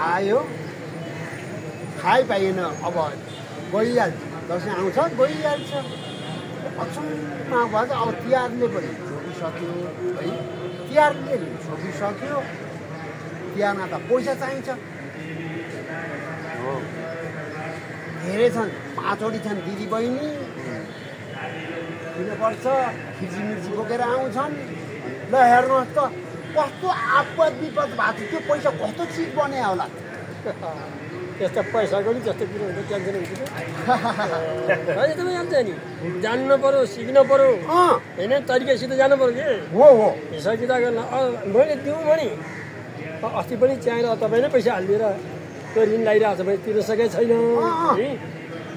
आयो खाइ पाइएन अब गइहाल्छ दसैँ आउँछ गइहाल्छ अचम्म भन्छ अब तिहारले पनि छोपिसक्यो है तिहारले छोपिसक्यो तिहारमा त पैसा चाहिन्छ हो धेरै छन् 5 वटी छन् दिदी बहिनी दिनुपर्छ खिचिमिची बोकेर आउँछन् ल हेर्नुहोस् त कस्तो आपद विपद भएको थियो त्यो पैसा कस्तो चिज बने होला त्यस्तो पैसाको नि जस्तो कुरो हुन्छ टेन्सन हुन्छ होइन तपाईँ जान्छ नि जान्नु पऱ्यो सिक्नु पऱ्यो होइन तरिकासित जानु पऱ्यो कि हो हो हिसाब किताब गर्न मैले दिउँ भने अस्ति पनि चाहिएर तपाईँले पैसा हालिदिएर त्यो ऋण लगाइरहेको छ भने तिर्न सकेको छैन है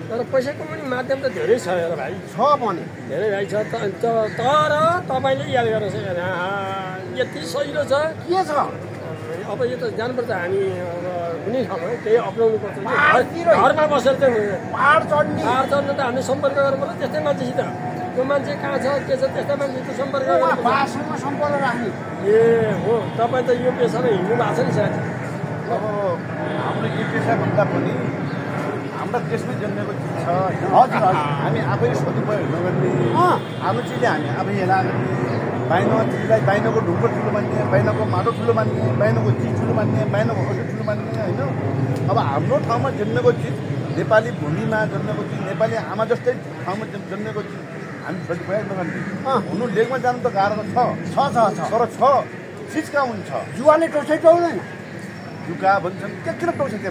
तर पैसाको पनि माध्यम त धेरै छ हेर भाइ छ पनि धेरै भाइ छ तर तपाईँले याद गर्नुहोस् यति सजिलो छ के छ अब यो त जानुपर्छ हामी अब कुनै ठाउँमा त्यही अप्नाउनु पर्छ घरमा बसेर चाहिँ पहाड चढ्ने त हामीले सम्पर्क गर्नुपर्छ त्यस्तै मान्छेसित त्यो मान्छे कहाँ छ के छ त्यस्ता मान्छेसित सम्पर्क बासँग सम्पर्क राख्ने ए हो तपाईँ त यो पेसामा हिँड्नु भएको छ नि सायद अब हाम्रो यो पेसा भन्दा पनि हाम्रा देशमै जन्मेको चिज छ होइन हजुर हामी आफै सदुपयोग नगर्ने आफ्नो चिजले हामी आफै हेला गर्ने बाहिरको चिजलाई बाहिरको ढुङ्गो ठुलो मान्ने बाहिरको माटो ठुलो मान्ने बाहिरको चिज ठुलो मान्ने बाहिरको औषध ठुलो मान्ने होइन अब हाम्रो ठाउँमा जन्मेको चिज नेपाली भूमिमा जन्मेको चिज नेपाली आमा जस्तै ठाउँमा जन्मेको चिज हामी सदुपयोग नगर्ने हुनु लेकमा जानु त गाह्रो छ तर छ चिज कहाँ हुन्छ जुवाले टोसै टोल्दैन जुका भन्छन् के किन टोक्छ त्यो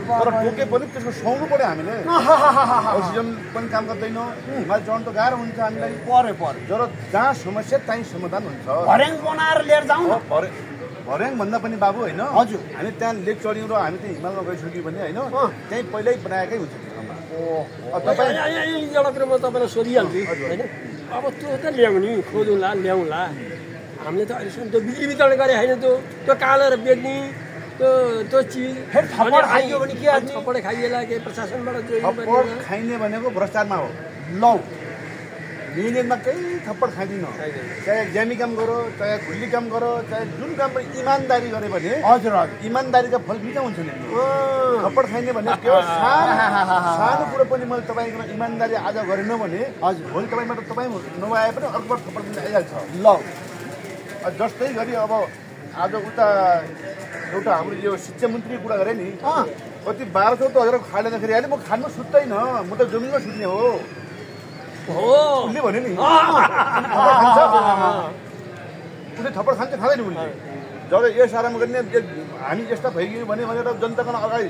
तर टोके पनि त्यसको सुहाउनु पऱ्यो हामीले अक्सिजन पनि काम गर्दैन हिमाल चढ्नु त गाह्रो हुन्छ हामीलाई पऱ्यो तर जहाँ समस्या त्यहीँ समाधान हुन्छ भर्याङ बनाएर लिएर जाउँ भर्याङ भन्दा पनि बाबु होइन हजुर हामी त्यहाँ लेक चढ्यौँ र हामी त्यहाँ हिमालमा गइसक्यौँ भने होइन त्यहीँ पहिल्यै बनाएकै हुन्छ एउटा कुरो म तपाईँलाई सोधिहाल्छु होइन अब त्यो त ल्याउने खोजौँला ल्याउँला हामीले त अहिलेसम्म त्यो बिक्री वितरण गरे होइन त्यो कालेर बेच्ने त्यो चिज थप्पड खाइयो भने के थप्पड खाइएला केही प्रशासनबाट थप्पड खाइने भनेको भ्रष्टाचारमा हो लौ मिहिनेतमा केही थप्पड खाइदिन चाहे ज्यामी काम गरो चाहे खुल्ली काम गरो चाहे जुन काम पनि इमान्दारी गऱ्यो भने हजुर इमान्दारीका फल मिठा हुन्छ नि थप्पड खाइने भने केवल सानो कुरो पनि मैले तपाईँको इमान्दारी आज गरेन भने हजुर भोलि तपाईँबाट तपाईँ नभए पनि अर्कोबाट थप्पड पनि आइहाल्छ ल जस्तै गरी अब आज उता एउटा हाम्रो यो शिक्षा मन्त्री कुरा गरे नि कति 12-14 हजार खाँदाखेरि अहिले म खानु सुत्दैन म त जमिनमा सुत्ने हो उसले भन्यो नि उसले थप्पड खान्छ खाँदैन उसले जब यस आराम गर्ने हामी यस्ता भइगयौँ भनेर जनताको अगाडि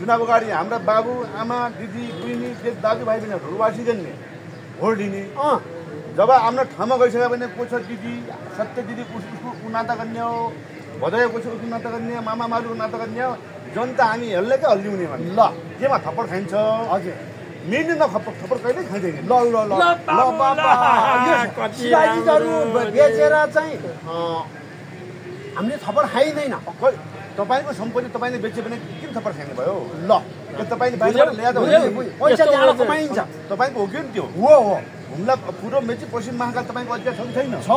चुनाव अगाडि हाम्रा बाबु आमा दिदी बहिनी दाजुभाइ बहिनीहरू वासिजनले भोट दिने जब आफ्नो ठाउँमा गइसक्यो भने को छ दिदी सत्य दिदी उसको नाता गर्ने हो भदय को छ उसको नाता गर्ने मामा मारुको नाता गर्ने हो जनता हामी हेल्लेकै हल्लिउने भने ल केमा थप्पड खाइन्छ हजुर मेन्युमा थप्पड कहिल्यै खाइँदैन बेचेर चाहिँ हामीले थप्पड खाइँदैन तपाईँको सम्पत्ति तपाईँले बेच्यो भने किन थप्पड खाइने भयो ल तपाईँले बाहिरबाट ल्याएर पैसा त्यहाँ कमाइन्छ तपाईँको हो कि त्यो हो हुम्ला पूर्व मेची पश्चिम महाकाल तपाईँको अध्यक्ष छैन छ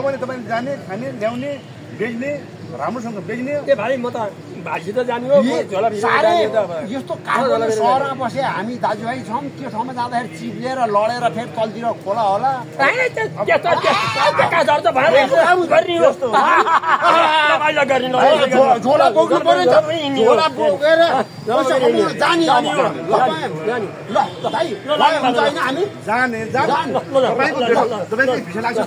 भने तपाईँले जाने खाने ल्याउने बेच्ने राम्रोसँग बेच्ने ए भाइ म त भाइसित जाने हो यस्तो काठमाडौँ सहरमा बसे हामी दाजुभाइ छौँ त्यो ठाउँमा जाँदाखेरि चिप्लेर लडेर फेरि तलतिर खोला होला झोला बोक्नु बोकेर जाने ल भाइ हामी जाने तपाईँको भिसा लाग्छ त